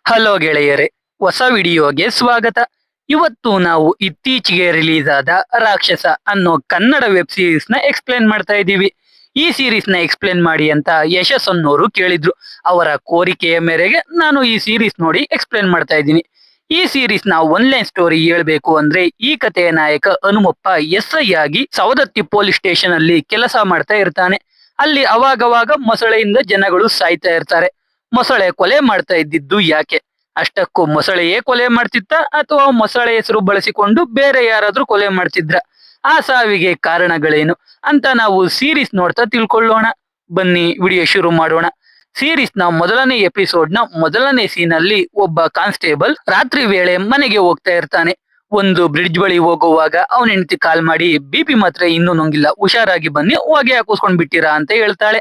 Hello ಗೆಳೆಯರೇ, ಹೊಸ ವಿಡಿಯೋಗೆ ಸ್ವಾಗತ. ಇವತ್ತು ನಾವು ಇತ್ತೀಚೆಗೆ ರಿಲೀಸ್ ಆದ ರಾಕ್ಷಸ ಅನ್ನೋ ಕನ್ನಡ ವೆಬ್ ಸೀರೀಸ್ ನ ಎಕ್ಸ್ಪ್ಲೇನ್ ಮಾಡ್ತಾ ಇದ್ದೀವಿ. ಈ ಸೀರೀಸ್ ನ ಎಕ್ಸ್ಪ್ಲೇನ್ ಮಾಡಿ ಅಂತ ಯಶಸ್ ಅನ್ನೋರು ಕೇಳಿದ್ರು. ಅವರ ಕೋರಿಕೆಯ ಮೇರೆಗೆ ನಾನು ಈ ಸೀರೀಸ್ ನೋಡಿ ಎಕ್ಸ್ಪ್ಲೇನ್ ಮಾಡ್ತಾ ಇದ್ದೀನಿ. ಈ ಸೀರೀಸ್ ನ ಒನ್ಲೈನ್ ಸ್ಟೋರಿ ಹೇಳ್ಬೇಕು ಅಂದ್ರೆ, ಈ ಕಥೆಯ ನಾಯಕ ಹನುಮಪ್ಪ SI ಆಗಿ ಸವದತ್ತಿ ಪೊಲೀಸ್ ಸ್ಟೇಷನ್ ಅಲ್ಲಿ ಕೆಲಸ ಮಾಡ್ತಾ ಇರ್ತಾನೆ. ಅಲ್ಲಿ ಅವಾಗವಾಗ ಮೊಸಳೆಯಿಂದ ಜನಗಳು ಸಾಯ್ತಾ ಇರ್ತಾರೆ. ಮೊಸಳೆ ಕೊಲೆ ಮಾಡ್ತಾ ಇದ್ದಿದ್ದು ಯಾಕೆ? ಅಷ್ಟಕ್ಕೂ ಮೊಸಳೆಯೇ ಕೊಲೆ ಮಾಡ್ತಿತ್ತ, ಅಥವಾ ಮೊಸಳೆ ಹೆಸರು ಬಳಸಿಕೊಂಡು ಬೇರೆ ಯಾರಾದ್ರೂ ಕೊಲೆ ಮಾಡ್ತಿದ್ರ? ಆ ಸಾವಿಗೆ ಕಾರಣಗಳೇನು ಅಂತ ನಾವು ಸೀರೀಸ್ ನೋಡ್ತಾ ತಿಳ್ಕೊಳ್ಳೋಣ. ಬನ್ನಿ ವಿಡಿಯೋ ಶುರು ಮಾಡೋಣ. ಸೀರೀಸ್ ನ ಮೊದಲನೇ ಎಪಿಸೋಡ್ ನ ಮೊದಲನೇ ಸೀನ್ ಅಲ್ಲಿ ಒಬ್ಬ ಕಾನ್ಸ್ಟೇಬಲ್ ರಾತ್ರಿ ವೇಳೆ ಮನೆಗೆ ಹೋಗ್ತಾ ಇರ್ತಾನೆ. ಒಂದು ಬ್ರಿಡ್ಜ್ ಬಳಿ ಹೋಗುವಾಗ ಅವನ ಹೆಂಡತಿ ಕಾಲ್ ಮಾಡಿ, BP ಮಾತ್ರ ಇನ್ನೂ ನುಂಗಿಲ್ಲ, ಹುಷಾರಾಗಿ ಬನ್ನಿ, ಹೊಗೆ ಹಾಕಿಸ್ಕೊಂಡ್ ಬಿಟ್ಟಿರಾ ಅಂತ ಹೇಳ್ತಾಳೆ.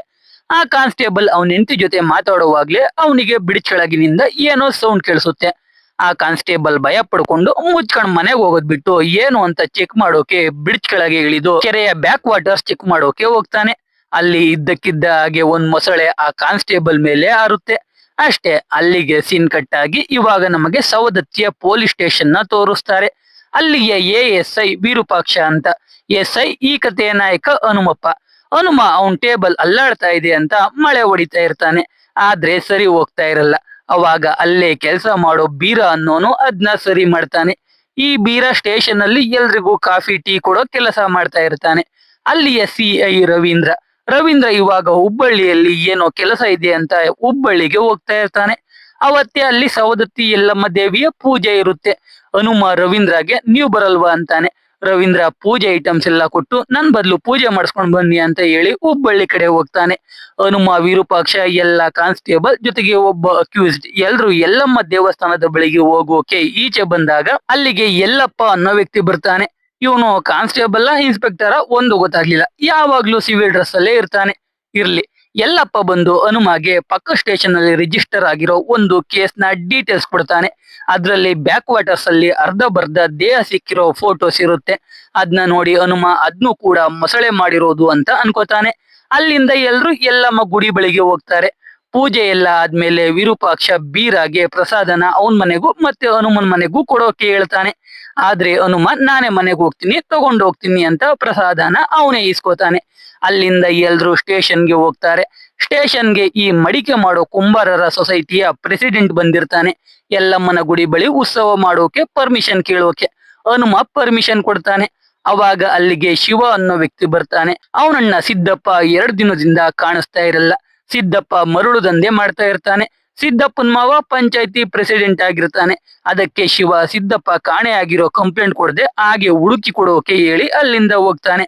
ಆ ಕಾನ್ಸ್ಟೇಬಲ್ ಅವನ ಹೆಂಡತಿ ಜೊತೆ ಮಾತಾಡುವಾಗ್ಲೇ ಅವನಿಗೆ ಬ್ರಿಡ್ಜ್ ಕೆಳಗಿನಿಂದ ಏನೋ ಸೌಂಡ್ ಕೇಳಿಸುತ್ತೆ. ಆ ಕಾನ್ಸ್ಟೇಬಲ್ ಭಯ ಪಡ್ಕೊಂಡು ಮುಚ್ಕೊಂಡ್ ಮನೆಗೆ ಹೋಗೋದ್ ಬಿಟ್ಟು ಏನು ಅಂತ ಚೆಕ್ ಮಾಡೋಕೆ ಬ್ರಿಡ್ಜ್ ಕೆಳಗೆ ಇಳಿದು ಕೆರೆಯ ಬ್ಯಾಕ್ ವಾಟರ್ಸ್ ಚೆಕ್ ಮಾಡೋಕೆ ಹೋಗ್ತಾನೆ. ಅಲ್ಲಿ ಇದ್ದಕ್ಕಿದ್ದ ಹಾಗೆ ಒಂದ್ ಮೊಸಳೆ ಆ ಕಾನ್ಸ್ಟೇಬಲ್ ಮೇಲೆ ಹಾರುತ್ತೆ. ಅಷ್ಟೇ, ಅಲ್ಲಿಗೆ ಸೀನ್ ಕಟ್ ಆಗಿ ಇವಾಗ ನಮಗೆ ಸವದತ್ತಿಯ ಪೊಲೀಸ್ ಸ್ಟೇಷನ್ ನ ತೋರಿಸ್ತಾರೆ. ಅಲ್ಲಿಗೆ ASI ವಿರೂಪಾಕ್ಷ ಅಂತ. SI ಈ ಕಥೆಯ ನಾಯಕ ಹನುಮಪ್ಪ. ಹನುಮ ಅವನ್ ಟೇಬಲ್ ಅಲ್ಲಾಡ್ತಾ ಇದೆ ಅಂತ ಮಳೆ ಹೊಡಿತಾ ಇರ್ತಾನೆ. ಆದ್ರೆ ಸರಿ ಹೋಗ್ತಾ ಇರಲ್ಲ. ಅವಾಗ ಅಲ್ಲೇ ಕೆಲಸ ಮಾಡೋ ಬೀರ ಅನ್ನೋನು ಅದ್ನ ಸರಿ ಮಾಡ್ತಾನೆ. ಈ ಬೀರ ಸ್ಟೇಷನ್ ಅಲ್ಲಿ ಎಲ್ರಿಗೂ ಕಾಫಿ ಟೀ ಕೊಡೋ ಕೆಲಸ ಮಾಡ್ತಾ ಇರ್ತಾನೆ. ಅಲ್ಲಿಯ CI ರವೀಂದ್ರ ಇವಾಗ ಹುಬ್ಬಳ್ಳಿಯಲ್ಲಿ ಏನೋ ಕೆಲಸ ಇದೆ ಅಂತ ಹುಬ್ಬಳ್ಳಿಗೆ ಹೋಗ್ತಾ ಇರ್ತಾನೆ. ಅವತ್ತೇ ಅಲ್ಲಿ ಸವದತ್ತಿ ಯಲ್ಲಮ್ಮ ದೇವಿಯ ಪೂಜೆ ಇರುತ್ತೆ. ಹನುಮ ರವೀಂದ್ರಗೆ ನೀವು ಬರಲ್ವಾ ಅಂತಾನೆ. ರವೀಂದ್ರ ಪೂಜೆ ಐಟಮ್ಸ್ ಎಲ್ಲ ಕೊಟ್ಟು ನನ್ ಬದಲು ಪೂಜೆ ಮಾಡಿಸ್ಕೊಂಡ್ ಬನ್ನಿ ಅಂತ ಹೇಳಿ ಹುಬ್ಬಳ್ಳಿ ಕಡೆ ಹೋಗ್ತಾನೆ. ಹನುಮ, ವಿರೂಪಾಕ್ಷ, ಎಲ್ಲ ಕಾನ್ಸ್ಟೇಬಲ್ ಜೊತೆಗೆ ಒಬ್ಬ ಅಕ್ಯೂಸ್ಡ್ ಎಲ್ರು ಯಲ್ಲಮ್ಮ ದೇವಸ್ಥಾನದ ಬಳಿಗೆ ಹೋಗೋಕೆ ಈಚೆ ಬಂದಾಗ ಅಲ್ಲಿಗೆ ಯಲ್ಲಪ್ಪ ಅನ್ನೋ ವ್ಯಕ್ತಿ ಬರ್ತಾನೆ. ಇವನು ಕಾನ್ಸ್ಟೇಬಲ್ ಇನ್ಸ್ಪೆಕ್ಟರ ಒಂದು ಗೊತ್ತಾಗ್ಲಿಲ್ಲ, ಯಾವಾಗ್ಲೂ ಸಿವಿಲ್ ಡ್ರೆಸ್ ಅಲ್ಲೇ ಇರ್ತಾನೆ. ಇರ್ಲಿ, ಯಲ್ಲಪ್ಪ ಬಂದು ಹನುಮಗೆ ಪಕ್ಕ ಸ್ಟೇಷನ್ ಅಲ್ಲಿ ರಿಜಿಸ್ಟರ್ ಆಗಿರೋ ಒಂದು ಕೇಸ್ ನ ಡೀಟೇಲ್ಸ್ ಕೊಡ್ತಾನೆ. ಅದ್ರಲ್ಲಿ ಬ್ಯಾಕ್ ವಾಟರ್ಸ್ ಅಲ್ಲಿ ಅರ್ಧ ಬರ್ಧ ದೇಹ ಸಿಕ್ಕಿರೋ ಫೋಟೋಸ್ ಇರುತ್ತೆ. ಅದನ್ನ ನೋಡಿ ಹನುಮ ಅದ್ನು ಕೂಡ ಮೊಸಳೆ ಮಾಡಿರೋದು ಅಂತ ಅನ್ಕೋತಾನೆ. ಅಲ್ಲಿಂದ ಎಲ್ರು ಯಲ್ಲಮ್ಮ ಗುಡಿ ಬಳಿಗೆ ಹೋಗ್ತಾರೆ. ಪೂಜೆ ಎಲ್ಲ ಆದ್ಮೇಲೆ ವಿರೂಪಾಕ್ಷ ಬೀರಾಗೆ ಪ್ರಸಾದನ ಅವನ್ ಮನೆಗೂ ಮತ್ತೆ ಹನುಮನ್ ಮನೆಗೂ ಕೊಡೋಕೆ ಹೇಳ್ತಾನೆ. ಆದ್ರೆ ಹನುಮ ನಾನೇ ಮನೆಗೆ ಹೋಗ್ತೀನಿ, ತಗೊಂಡು ಹೋಗ್ತೀನಿ ಅಂತ ಪ್ರಸಾದನ ಅವನೇ ಇಸ್ಕೋತಾನೆ. ಅಲ್ಲಿಂದ ಎಲ್ರು ಸ್ಟೇಷನ್ಗೆ ಹೋಗ್ತಾರೆ. ಸ್ಟೇಷನ್ಗೆ ಈ ಮಡಿಕೆ ಮಾಡೋ ಕುಂಬಾರರ ಸೊಸೈಟಿಯ ಪ್ರೆಸಿಡೆಂಟ್ ಬಂದಿರ್ತಾನೆ. ಯಲ್ಲಮ್ಮನ ಗುಡಿ ಬಳಿ ಉತ್ಸವ ಮಾಡೋಕೆ ಪರ್ಮಿಷನ್ ಕೇಳೋಕೆ. ಹನುಮ ಪರ್ಮಿಷನ್ ಕೊಡ್ತಾನೆ. ಅವಾಗ ಅಲ್ಲಿಗೆ ಶಿವ ಅನ್ನೋ ವ್ಯಕ್ತಿ ಬರ್ತಾನೆ. ಅವನನ್ನ ಸಿದ್ದಪ್ಪ 2 ದಿನದಿಂದ ಕಾಣಿಸ್ತಾ ಇರಲ್ಲ. ಸಿದ್ದಪ್ಪ ಮರಳು ದಂಧೆ ಮಾಡ್ತಾ ಇರ್ತಾನೆ. ಸಿದ್ದಪ್ಪನ್ ಮಾವ ಪಂಚಾಯತಿ ಪ್ರೆಸಿಡೆಂಟ್ ಆಗಿರ್ತಾನೆ. ಅದಕ್ಕೆ ಶಿವ ಸಿದ್ದಪ್ಪ ಕಾಣೆ ಆಗಿರೋ ಕಂಪ್ಲೇಂಟ್ ಕೊಡದೆ ಹಾಗೆ ಹುಡುಕಿ ಕೊಡೋಕೆ ಹೇಳಿ ಅಲ್ಲಿಂದ ಹೋಗ್ತಾನೆ.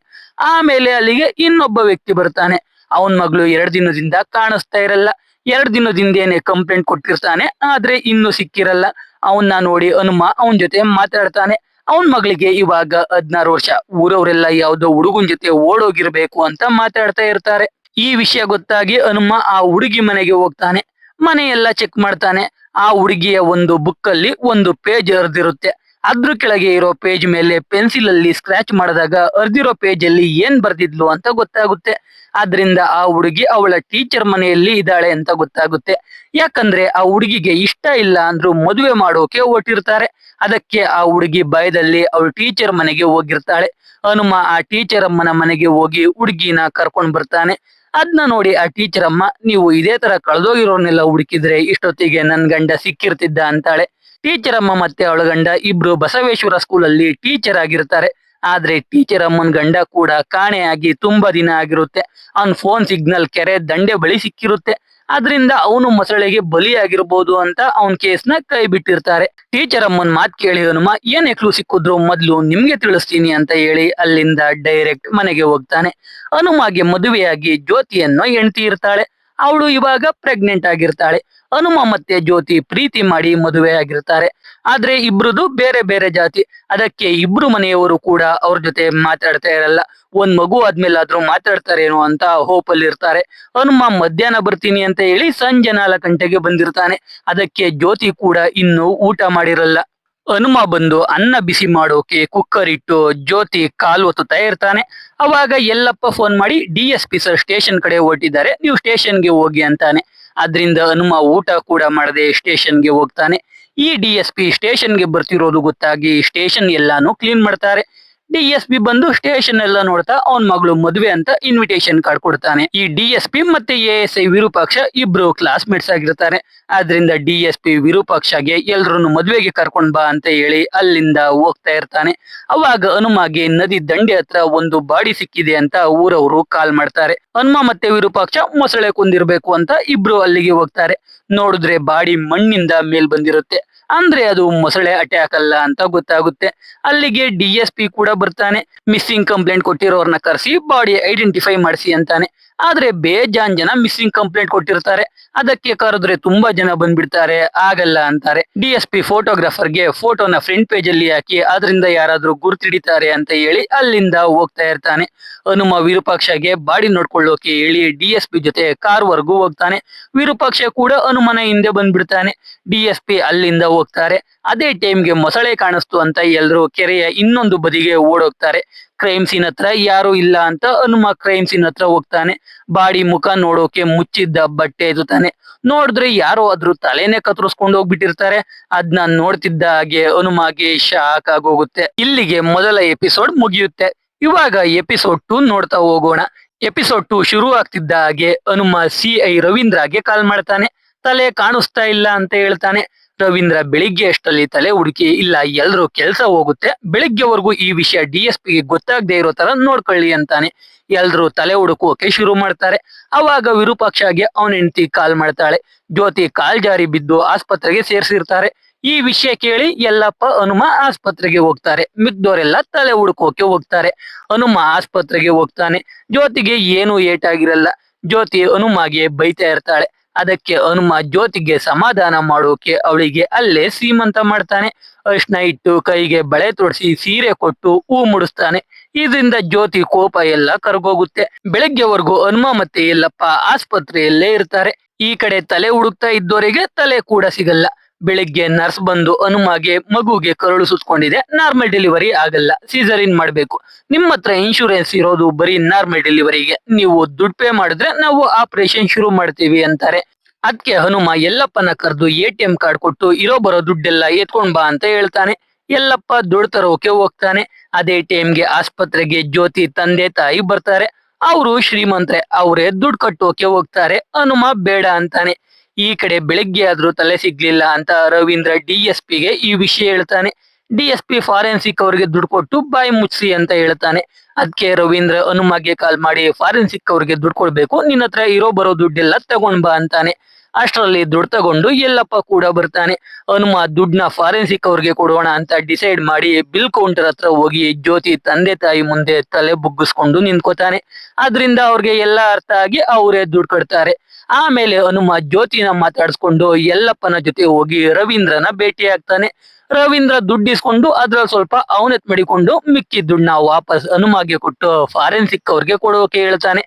ಆಮೇಲೆ ಅಲ್ಲಿಗೆ ಇನ್ನೊಬ್ಬ ವ್ಯಕ್ತಿ ಬರ್ತಾನೆ. ಅವನ್ ಮಗಳು 2 ದಿನದಿಂದ ಕಾಣಿಸ್ತಾ ಇರಲ್ಲ. 2 ದಿನದಿಂದೇನೆ ಕಂಪ್ಲೇಂಟ್ ಕೊಟ್ಟಿರ್ತಾನೆ, ಆದ್ರೆ ಇನ್ನು ಸಿಕ್ಕಿರಲ್ಲ. ಅವನ್ನ ನೋಡಿ ಹನುಮ ಅವನ್ ಜೊತೆ ಮಾತಾಡ್ತಾನೆ. ಅವನ್ ಮಗಳಿಗೆ ಇವಾಗ 16 ವರ್ಷ. ಊರವರೆಲ್ಲ ಯಾವ್ದೋ ಹುಡುಗನ್ ಜೊತೆ ಓಡೋಗಿರ್ಬೇಕು ಅಂತ ಮಾತಾಡ್ತಾ ಇರ್ತಾರೆ. ಈ ವಿಷಯ ಗೊತ್ತಾಗಿ ಹನುಮ ಆ ಹುಡುಗಿ ಮನೆಗೆ ಹೋಗ್ತಾನೆ. ಮನೆಯೆಲ್ಲ ಚೆಕ್ ಮಾಡ್ತಾನೆ. ಆ ಹುಡುಗಿಯ ಒಂದು ಬುಕ್ ಅಲ್ಲಿ ಒಂದು ಪೇಜ್ ಹರಿದಿರುತ್ತೆ. ಅದ್ರ ಕೆಳಗೆ ಇರೋ ಪೇಜ್ ಮೇಲೆ ಪೆನ್ಸಿಲ್ ಅಲ್ಲಿ ಸ್ಕ್ರಾಚ್ ಮಾಡಿದಾಗ ಹರಿದಿರೋ ಪೇಜ್ ಅಲ್ಲಿ ಏನ್ ಬರ್ದಿದ್ಲು ಅಂತ ಗೊತ್ತಾಗುತ್ತೆ. ಆದ್ರಿಂದ ಆ ಹುಡುಗಿ ಅವಳ ಟೀಚರ್ ಮನೆಯಲ್ಲಿ ಇದ್ದಾಳೆ ಅಂತ ಗೊತ್ತಾಗುತ್ತೆ. ಯಾಕಂದ್ರೆ ಆ ಹುಡುಗಿಗೆ ಇಷ್ಟ ಇಲ್ಲ ಅಂದ್ರೂ ಮದುವೆ ಮಾಡೋಕೆ ಹೊರಟಿರ್ತಾರೆ. ಅದಕ್ಕೆ ಆ ಹುಡುಗಿ ಭಯದಲ್ಲಿ ಅವಳ ಟೀಚರ್ ಮನೆಗೆ ಹೋಗಿರ್ತಾಳೆ. ಹನುಮ ಆ ಟೀಚರ್ ಅಮ್ಮನ ಮನೆಗೆ ಹೋಗಿ ಹುಡುಗಿನ ಕರ್ಕೊಂಡ್ ಬರ್ತಾನೆ. ಅದ್ನ ನೋಡಿ ಆ ಟೀಚರ್ ಅಮ್ಮ, ನೀವು ಇದೇ ತರ ಕಳೆದೋಗಿರೋರ್ನೆಲ್ಲ ಹುಡುಕಿದ್ರೆ ಇಷ್ಟೊತ್ತಿಗೆ ನನ್ ಗಂಡ ಸಿಕ್ಕಿರ್ತಿದ್ದ ಅಂತಾಳೆ. ಟೀಚರ್ ಅಮ್ಮ ಮತ್ತೆ ಅವಳ ಗಂಡ ಇಬ್ರು ಬಸವೇಶ್ವರ ಸ್ಕೂಲ್ ಅಲ್ಲಿ ಟೀಚರ್ ಆಗಿರ್ತಾರೆ. ಆದ್ರೆ ಟೀಚರ್ ಅಮ್ಮನ್ ಗಂಡ ಕೂಡ ಕಾಣೆಯಾಗಿ ತುಂಬಾ ದಿನ ಆಗಿರುತ್ತೆ. ಅವನ್ ಫೋನ್ ಸಿಗ್ನಲ್ ಕೆರೆ ದಂಡೆ ಬಳಿ ಸಿಕ್ಕಿರುತ್ತೆ. ಆದ್ರಿಂದ ಅವನು ಮೊಸಳೆಗೆ ಬಲಿಯಾಗಿರ್ಬೋದು ಅಂತ ಅವನ್ ಕೇಸ್ನ ಕೈ ಬಿಟ್ಟಿರ್ತಾರೆ. ಟೀಚರ್ ಅಮ್ಮನ್ ಮಾತ್ ಕೇಳಿ ಹನುಮ ಏನ್ ಕ್ಲೂ ಸಿಕ್ಕಿದ್ರು ಮೊದ್ಲು ನಿಮ್ಗೆ ತಿಳಿಸ್ತೀನಿ ಅಂತ ಹೇಳಿ ಅಲ್ಲಿಂದ ಡೈರೆಕ್ಟ್ ಮನೆಗೆ ಹೋಗ್ತಾನೆ. ಹನುಮಗೆ ಮದುವೆಯಾಗಿ ಜ್ಯೋತಿ ಅನ್ನೋ ಹೆಂಡತಿ ಇರ್ತಾಳೆ. ಅವಳು ಇವಾಗ ಪ್ರೆಗ್ನೆಂಟ್ ಆಗಿರ್ತಾಳೆ. ಹನುಮ ಮತ್ತೆ ಜ್ಯೋತಿ ಪ್ರೀತಿ ಮಾಡಿ ಮದುವೆ ಆಗಿರ್ತಾರೆ. ಆದ್ರೆ ಇಬ್ರದು ಬೇರೆ ಬೇರೆ ಜಾತಿ. ಅದಕ್ಕೆ ಇಬ್ರು ಮನೆಯವರು ಕೂಡ ಅವ್ರ ಜೊತೆ ಮಾತಾಡ್ತಾ ಇರಲ್ಲ. ಒಂದ್ ಮಗು ಆದ್ಮೇಲೆ ಆದ್ರೂ ಮಾತಾಡ್ತಾರೇನೋ ಅಂತ ಹೋಪ್ ಅಲ್ಲಿ ಇರ್ತಾರೆ. ಹನುಮ ಮಧ್ಯಾಹ್ನ ಬರ್ತೀನಿ ಅಂತ ಹೇಳಿ ಸಂಜೆ 4 ಗಂಟೆಗೆ ಬಂದಿರ್ತಾನೆ. ಅದಕ್ಕೆ ಜ್ಯೋತಿ ಕೂಡ ಇನ್ನು ಊಟ ಮಾಡಿರಲ್ಲ. ಹನುಮ ಬಂದು ಅನ್ನ ಬಿಸಿ ಮಾಡೋಕೆ ಕುಕ್ಕರ್ ಇಟ್ಟು ಜ್ಯೋತಿ ಕಾಲು ಒತ್ತುತ್ತಾ ಇರ್ತಾನೆ. ಅವಾಗ ಯಲ್ಲಪ್ಪ ಫೋನ್ ಮಾಡಿ DSP ಸರ್ ಸ್ಟೇಷನ್ ಕಡೆ ಹೊರಟಿದ್ದಾರೆ, ನೀವು ಸ್ಟೇಷನ್ಗೆ ಹೋಗಿ ಅಂತಾನೆ. ಆದ್ರಿಂದ ಹನುಮ ಊಟ ಕೂಡ ಮಾಡದೆ ಸ್ಟೇಷನ್ಗೆ ಹೋಗ್ತಾನೆ. ಈ DSP ಸ್ಟೇಷನ್ಗೆ ಬರ್ತಿರೋದು ಗೊತ್ತಾಗಿ ಸ್ಟೇಷನ್ ಎಲ್ಲಾನು ಕ್ಲೀನ್ ಮಾಡ್ತಾರೆ. DSP ಬಂದು ಸ್ಟೇಷನ್ ಎಲ್ಲ ನೋಡ್ತಾ ಅವನ್ ಮಗಳು ಮದುವೆ ಅಂತ ಇನ್ವಿಟೇಷನ್ ಕಾರ್ಡ್ ಕೊಡ್ತಾನೆ. ಈ DSP ಮತ್ತೆ ASI ವಿರೂಪಾಕ್ಷ ಇಬ್ರು ಕ್ಲಾಸ್ಮೇಟ್ಸ್ ಆಗಿರ್ತಾರೆ. ಆದ್ರಿಂದ DSP ವಿರೂಪಾಕ್ಷಗೆ ಎಲ್ರನ್ನು ಮದುವೆಗೆ ಕರ್ಕೊಂಡ್ ಬಾ ಅಂತ ಹೇಳಿ ಅಲ್ಲಿಂದ ಹೋಗ್ತಾ ಇರ್ತಾನೆ. ಅವಾಗ ಹನುಮಗೆ ನದಿ ದಂಡೆ ಹತ್ರ ಒಂದು ಬಾಡಿ ಸಿಕ್ಕಿದೆ ಅಂತ ಊರವರು ಕಾಲ್ ಮಾಡ್ತಾರೆ. ಹನುಮ ಮತ್ತೆ ವಿರೂಪಾಕ್ಷ ಮೊಸಳೆ ಕೊಂದಿರ್ಬೇಕು ಅಂತ ಇಬ್ರು ಅಲ್ಲಿಗೆ ಹೋಗ್ತಾರೆ. ನೋಡಿದ್ರೆ ಬಾಡಿ ಮಣ್ಣಿಂದ ಮೇಲ್ ಬಂದಿರುತ್ತೆ. ಅಂದ್ರೆ ಅದು ಮೊಸಳೆ ಅಟ್ಯಾಕ್ ಅಲ್ಲ ಅಂತ ಗೊತ್ತಾಗುತ್ತೆ. ಅಲ್ಲಿಗೆ DSP ಕೂಡ ಬರ್ತಾನೆ. ಮಿಸ್ಸಿಂಗ್ ಕಂಪ್ಲೇಂಟ್ ಕೊಟ್ಟಿರೋರ್ನ ಕರೆಸಿ ಬಾಡಿ ಐಡೆಂಟಿಫೈ ಮಾಡಿಸಿ ಅಂತಾನೆ. ಆದ್ರೆ ಬೇಜಾನ್ ಜನ ಮಿಸ್ಸಿಂಗ್ ಕಂಪ್ಲೇಂಟ್ ಕೊಟ್ಟಿರ್ತಾರೆ. ಅದಕ್ಕೆ ಕರೆದ್ರೆ ತುಂಬಾ ಜನ ಬಂದ್ಬಿಡ್ತಾರೆ, ಆಗಲ್ಲ ಅಂತಾರೆ. DSP ಫೋಟೋಗ್ರಾಫರ್ಗೆ ಫೋಟೋನ ಫ್ರಂಟ್ ಪೇಜ್ ಅಲ್ಲಿ ಹಾಕಿ ಅದರಿಂದ ಯಾರಾದ್ರೂ ಗುರ್ತಿಡಿತಾರೆ ಅಂತ ಹೇಳಿ ಅಲ್ಲಿಂದ ಹೋಗ್ತಾ ಇರ್ತಾನೆ. ಹನುಮ ವಿರೂಪಾಕ್ಷಗೆ ಬಾಡಿ ನೋಡ್ಕೊಳ್ಳೋಕೆ ಹೇಳಿ DSP ಜೊತೆ ಕಾರ್ ವರ್ಗೂ ಹೋಗ್ತಾನೆ. ವಿರೂಪಾಕ್ಷ ಕೂಡ ಹನುಮನ ಹಿಂದೆ ಬಂದ್ಬಿಡ್ತಾನೆ. DSP ಅಲ್ಲಿಂದ ಹೋಗ್ತಾರೆ. ಅದೇ ಟೈಮ್ಗೆ ಮೊಸಳೆ ಕಾಣಿಸ್ತು ಅಂತ ಎಲ್ರು ಕೆರೆಯ ಇನ್ನೊಂದು ಬದಿಗೆ ಓಡೋಗ್ತಾರೆ. ಕ್ರೈಮ್ ಸೀನ್ ಹತ್ರ ಯಾರು ಇಲ್ಲ ಅಂತ ಹನುಮ ಕ್ರೈಮ್ ಸೀನ್ ಹತ್ರ ಹೋಗ್ತಾನೆ. ಬಾಡಿ ಮುಖ ನೋಡೋಕೆ ಮುಚ್ಚಿದ್ದ ಬಟ್ಟೆ ಎದುತಾನೆ. ನೋಡಿದ್ರೆ ಯಾರೋ ಅದ್ರ ತಲೆನೇ ಕತ್ತರಿಸ್ಕೊಂಡು ಹೋಗ್ಬಿಟ್ಟಿರ್ತಾರೆ. ಅದ್ನ ನೋಡ್ತಿದ್ದ ಹಾಗೆ ಹನುಮಗೆ ಶಾಕ್ ಆಗೋಗುತ್ತೆ. ಇಲ್ಲಿಗೆ ಮೊದಲ ಎಪಿಸೋಡ್ ಮುಗಿಯುತ್ತೆ. ಇವಾಗ ಎಪಿಸೋಡ್ 2 ನೋಡ್ತಾ ಹೋಗೋಣ. ಎಪಿಸೋಡ್ 2 ಶುರು ಆಗ್ತಿದ್ದ ಹಾಗೆ ಹನುಮ CI ರವೀಂದ್ರಗೆ ಕಾಲ್ ಮಾಡ್ತಾನೆ. ತಲೆ ಕಾಣಿಸ್ತಾ ಇಲ್ಲ ಅಂತ ಹೇಳ್ತಾನೆ. ರವೀಂದ್ರ ಬೆಳಿಗ್ಗೆ ಅಷ್ಟಲ್ಲಿ ತಲೆ ಹುಡುಕಿ ಇಲ್ಲ ಎಲ್ರು ಕೆಲ್ಸ ಹೋಗುತ್ತೆ, ಬೆಳಿಗ್ಗೆವರೆಗೂ ಈ ವಿಷಯ DSPಗೆ ಗೊತ್ತಾಗದೆ ಇರೋ ತರ ನೋಡ್ಕೊಳ್ಳಿ ಅಂತಾನೆ. ಎಲ್ರು ತಲೆ ಹುಡುಕೋಕೆ ಶುರು ಮಾಡ್ತಾರೆ. ಅವಾಗ ವಿರೂಪಾಕ್ಷಗೆ ಅವನ ಹೆಂಡತಿ ಕಾಲ್ ಮಾಡ್ತಾಳೆ. ಜ್ಯೋತಿ ಕಾಲ್ ಜಾರಿ ಬಿದ್ದು ಆಸ್ಪತ್ರೆಗೆ ಸೇರ್ಸಿರ್ತಾರೆ. ಈ ವಿಷಯ ಕೇಳಿ ಯಲ್ಲಪ್ಪ ಹನುಮ ಆಸ್ಪತ್ರೆಗೆ ಹೋಗ್ತಾರೆ. ಮಿಕ್ದವರೆಲ್ಲ ತಲೆ ಹುಡುಕೋಕೆ ಹೋಗ್ತಾರೆ. ಹನುಮ ಆಸ್ಪತ್ರೆಗೆ ಹೋಗ್ತಾನೆ. ಜ್ಯೋತಿಗೆ ಏನು ಏಟಾಗಿರಲ್ಲ. ಜ್ಯೋತಿ ಹನುಮಗೆ ಬೈತಾ ಇರ್ತಾಳೆ. ಅದಕ್ಕೆ ಹನುಮ ಜ್ಯೋತಿಗೆ ಸಮಾಧಾನ ಮಾಡೋಕೆ ಅವಳಿಗೆ ಅಲ್ಲೇ ಸೀಮಂತ ಮಾಡ್ತಾನೆ. ಅರ್ಶನ ಇಟ್ಟು ಕೈಗೆ ಬಳೆ ತೊಡಿಸಿ ಸೀರೆ ಕೊಟ್ಟು ಹೂ ಮುಡಿಸ್ತಾನೆ. ಇದರಿಂದ ಜ್ಯೋತಿ ಕೋಪ ಎಲ್ಲ ಕರ್ಗೋಗುತ್ತೆ. ಬೆಳಗ್ಗೆವರೆಗೂ ಹನುಮ ಮತ್ತೆ ಯಲ್ಲಪ್ಪ ಆಸ್ಪತ್ರೆಯಲ್ಲೇ ಇರ್ತಾರೆ. ಈ ಕಡೆ ತಲೆ ಹುಡುಕ್ತಾ ಇದ್ದವರಿಗೆ ತಲೆ ಕೂಡ ಸಿಗಲ್ಲ. ಬೆಳಿಗ್ಗೆ ನರ್ಸ್ ಬಂದು ಹನುಮಗೆ ಮಗುಗೆ ಕರುಳು ಸುತ್ಕೊಂಡಿದೆ, ನಾರ್ಮಲ್ ಡೆಲಿವರಿ ಆಗಲ್ಲ, ಸಿಸರಿನ್ ಮಾಡ್ಬೇಕು. ನಿಮ್ಮ ಹತ್ರ ಇನ್ಶೂರೆನ್ಸ್ ಇರೋದು ಬರೀ ನಾರ್ಮಲ್ ಡೆಲಿವರಿಗೆ, ನೀವು ದುಡ್ಡು ಪೇ ಮಾಡಿದ್ರೆ ನಾವು ಆಪರೇಷನ್ ಶುರು ಮಾಡ್ತೀವಿ ಅಂತಾರೆ. ಅದಕ್ಕೆ ಹನುಮ ಯಲ್ಲಪ್ಪನ ಕರೆದು ATM ಕಾರ್ಡ್ ಕೊಟ್ಟು ಇರೋ ಬರೋ ದುಡ್ಡೆಲ್ಲ ಎತ್ಕೊಂಡ್ ಬಾ ಅಂತ ಹೇಳ್ತಾನೆ. ಯಲ್ಲಪ್ಪ ದುಡ್ಡು ತರೋಕೆ ಹೋಗ್ತಾನೆ. ಅದೇ ಟೈಮ್ಗೆ ಆಸ್ಪತ್ರೆಗೆ ಜ್ಯೋತಿ ತಂದೆ ತಾಯಿ ಬರ್ತಾರೆ. ಅವರು ಶ್ರೀಮಂತ್ರೆ, ಅವರೇ ದುಡ್ಡು ಕಟ್ಟೋಕೆ ಹೋಗ್ತಾರೆ. ಹನುಮ ಬೇಡ ಅಂತಾನೆ. ಈ ಕಡೆ ಬೆಳಿಗ್ಗೆ ಆದ್ರೂ ತಲೆ ಸಿಗ್ಲಿಲ್ಲ ಅಂತ ರವೀಂದ್ರ DSPಗೆ ಈ ವಿಷಯ ಹೇಳ್ತಾನೆ. DSP ಫಾರೆನ್ಸಿಕ್ ಅವ್ರಿಗೆ ದುಡ್ಡು ಕೊಟ್ಟು ಬಾಯಿ ಮುಚ್ಚಿಸಿ ಅಂತ ಹೇಳ್ತಾನೆ. ಅದಕ್ಕೆ ರವೀಂದ್ರ ಹನುಮಗೆ ಕಾಲ್ ಮಾಡಿ ಫಾರೆನ್ಸಿಕ್ ಅವ್ರಿಗೆ ದುಡ್ಡು ಕೊಡ್ಬೇಕು, ನಿನ್ನ ಹತ್ರ ಇರೋ ಬರೋ ದುಡ್ಡೆಲ್ಲ ತಗೊಂಡ್ ಬಾ ಅಂತಾನೆ. ಅಷ್ಟರಲ್ಲಿ ದುಡ್ಡು ತಗೊಂಡು ಯಲ್ಲಪ್ಪ ಕೂಡ ಬರ್ತಾನೆ. ಹನುಮ ದುಡ್ಡನ್ನ ಫಾರೆನ್ಸಿಕ್ ಅವ್ರಿಗೆ ಕೊಡೋಣ ಅಂತ ಡಿಸೈಡ್ ಮಾಡಿ ಬಿಲ್ ಕೌಂಟರ್ ಹತ್ರ ಹೋಗಿ ಜ್ಯೋತಿ ತಂದೆ ತಾಯಿ ಮುಂದೆ ತಲೆ ಬುಗ್ಗಿಸ್ಕೊಂಡು ನಿಂತ್ಕೋತಾನೆ. ಆದ್ರಿಂದ ಅವ್ರಿಗೆ ಎಲ್ಲ ಅರ್ಥ ಆಗಿ ಅವರೇ ದುಡ್ಡು ಕಟ್ತಾರೆ. ಆಮೇಲೆ ಹನುಮ ಜ್ಯೋತಿನ ಮಾತಾಡಿಸ್ಕೊಂಡು ಯಲ್ಲಪ್ಪನ ಜೊತೆ ಹೋಗಿ ರವೀಂದ್ರನ ಭೇಟಿ ಆಗ್ತಾನೆ. ರವೀಂದ್ರ ದುಡ್ಡು ಇಸ್ಕೊಂಡು ಅದ್ರಲ್ಲಿ ಸ್ವಲ್ಪ ಅವನೆತ್ ಮಾಡಿಕೊಂಡು ಮಿಕ್ಕಿ ದುಡ್ಡನ್ನ ವಾಪಸ್ ಹನುಮಗೆ ಕೊಟ್ಟು ಫಾರೆನ್ಸಿಕ್ ಅವ್ರಿಗೆ ಕೊಡೋಕೆ ಹೇಳ್ತಾನೆ.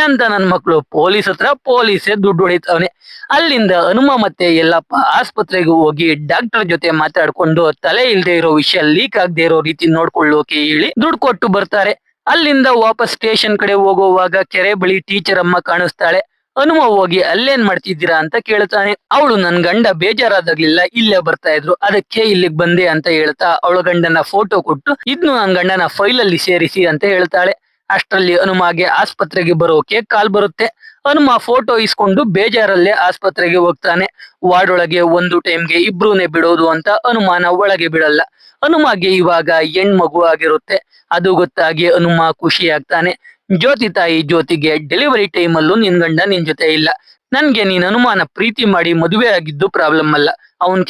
ಅಂತ ನನ್ ಮಕ್ಳು ಪೊಲೀಸ್ ಹತ್ರ ಪೊಲೀಸೇ ದುಡ್ಡು ಹೊಡಿತಾವನೆ. ಅಲ್ಲಿಂದ ಹನುಮ ಮತ್ತೆ ಯಲ್ಲಪ್ಪ ಆಸ್ಪತ್ರೆಗೆ ಹೋಗಿ ಡಾಕ್ಟರ್ ಜೊತೆ ಮಾತಾಡ್ಕೊಂಡು ತಲೆ ಇಲ್ದೇ ಇರೋ ವಿಷಯ ಲೀಕ್ ಆಗದೆ ಇರೋ ರೀತಿ ನೋಡ್ಕೊಳ್ಳೋಕೆ ಹೇಳಿ ದುಡ್ಡು ಕೊಟ್ಟು ಬರ್ತಾರೆ. ಅಲ್ಲಿಂದ ವಾಪಸ್ ಸ್ಟೇಷನ್ ಕಡೆ ಹೋಗುವಾಗ ಕೆರೆ ಬಳಿ ಟೀಚರ್ ಅಮ್ಮ ಕಾಣಿಸ್ತಾಳೆ. ಹನುಮ ಹೋಗಿ ಅಲ್ಲೇನ್ ಮಾಡ್ತಿದ್ದೀರಾ ಅಂತ ಕೇಳ್ತಾನೆ. ಅವಳು ನನ್ ಗಂಡ ಬೇಜಾರಾದಾಗ್ಲಿಲ್ಲ ಇಲ್ಲೇ ಬರ್ತಾ ಇದ್ರು, ಅದಕ್ಕೆ ಇಲ್ಲಿಗೆ ಬಂದೆ ಅಂತ ಹೇಳ್ತಾ ಅವಳ ಗಂಡನ ಫೋಟೋ ಕೊಟ್ಟು ಇದ್ನು ನನ್ ಗಂಡನ ಫೈಲ್ ಅಲ್ಲಿ ಸೇರಿಸಿ ಅಂತ ಹೇಳ್ತಾಳೆ. ಅಷ್ಟರಲ್ಲಿ ಹನುಮಗೆ ಆಸ್ಪತ್ರೆಗೆ ಬರೋಕೆ ಕಾಲ್ ಬರುತ್ತೆ. ಹನುಮ ಫೋಟೋ ಇಸ್ಕೊಂಡು ಬೇಜಾರಲ್ಲೇ ಆಸ್ಪತ್ರೆಗೆ ಹೋಗ್ತಾನೆ. ವಾರ್ಡ್ ಒಳಗೆ ಒಂದು ಟೈಮ್ಗೆ ಇಬ್ರೂನೇ ಬಿಡೋದು ಅಂತ ಹನುಮಾನ ಒಳಗೆ ಬಿಡಲ್ಲ. ಹನುಮಗೆ ಇವಾಗ ಹೆಣ್ಮಗು ಆಗಿರುತ್ತೆ. ಅದು ಗೊತ್ತಾಗಿ ಹನುಮ ಖುಷಿ ಆಗ್ತಾನೆ. ಜ್ಯೋತಿ ತಾಯಿ ಜ್ಯೋತಿಗೆ ಡೆಲಿವರಿ ಟೈಮ್ ಅಲ್ಲೂ ನಿನ್ ಗಂಡ ನಿನ್ ಜೊತೆ ಇಲ್ಲ, ನನ್ಗೆ ನೀನ್ ಹನುಮಾನ ಪ್ರೀತಿ ಮಾಡಿ ಮದುವೆ ಆಗಿದ್ದು ಪ್ರಾಬ್ಲಮ್ ಅಲ್ಲ, ಅವನ್